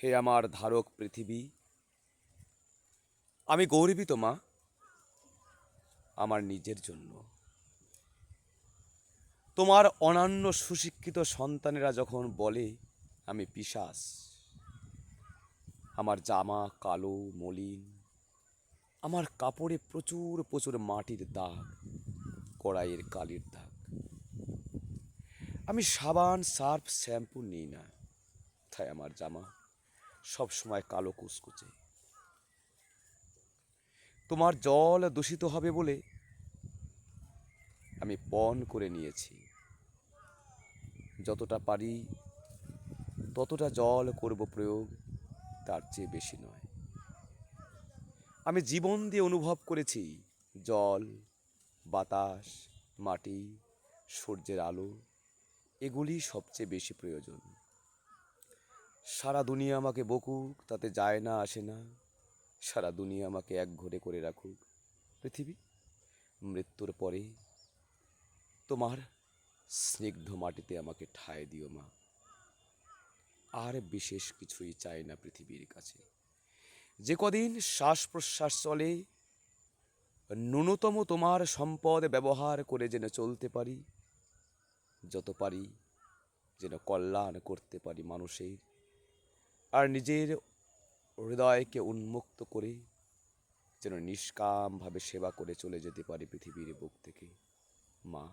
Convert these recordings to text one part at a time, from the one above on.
হে আমার ধারক পৃথিবী, আমি গর্বিত মা আমার নিজের জন্য। তোমার অনন্য সুশিক্ষিত সন্তানেরা যখন বলে আমি পিশাচ, আমার জামা কালো মলিন, আমার কাপড়ে প্রচুর প্রচুর মাটির দাগ, কড়াইয়ের কালির দাগ, আমি সাবান সার্ফ শ্যাম্পু নিই না, তাই আমার জামা সব সময় কালো কুচকুচে। তোমার জল দূষিত হবে বলে আমি পণ করে নিয়েছি, যতটা পারি ততটা জল করব প্রয়োগ, তার চেয়ে বেশি নয়। আমি জীবন দিয়ে অনুভব করেছি জল, বাতাস, মাটি, সূর্যের আলো এগুলি সবচেয়ে বেশি প্রয়োজন। সারা দুনিয়া আমাকে বকুক তাতে যায় না আসে না, সারা দুনিয়া আমাকে একঘরে করে রাখুক, পৃথিবী মৃত্যুর পরে তোমার স্নিগ্ধ মাটিতে আমাকে ঠাঁই দিও মা। আর বিশেষ কিছুই চাই না পৃথিবীর কাছে। যে কদিন শ্বাস প্রশ্বাস চলে, ন্যূনতম তোমার সম্পদ ব্যবহার করে যেন চলতে পারি, যত পারি যেন কল্যাণ করতে পারি মানুষের, আর নিজের হৃদয়কে উন্মুক্ত করে যেন নিষ্কামভাবে সেবা করে চলে যেতে পারি পৃথিবীর বুক থেকে। মা,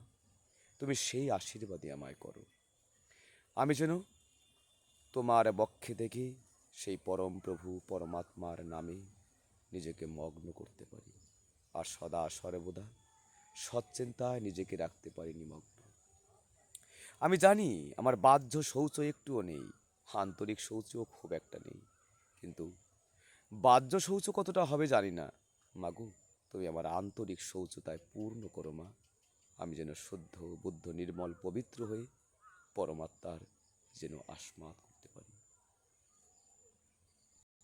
তুমি সেই আশীর্বাদই আমায় করো, আমি যেন তোমার বক্ষে থেকে সেই পরম প্রভু পরমাত্মার নামে নিজেকে মগ্ন করতে পারি, আর সদা সর্বদা সচ্চিন্তায় নিজেকে রাখতে পারি নিমগ্ন। আমি জানি আমার বাহ্য শৌচ একটুও নেই, আন্তরিক শৌচও খুব একটা নেই, কিন্তু বাহ্য শৌচ কতটা হবে জানি না। মাগো, তুমি আমার আন্তরিক শৌচতায় পূর্ণ করো মা, আমি যেন শুদ্ধ বুদ্ধ নির্মল পবিত্র হয়ে পরমাত্মার যেন আস্মাদ করতে পারি।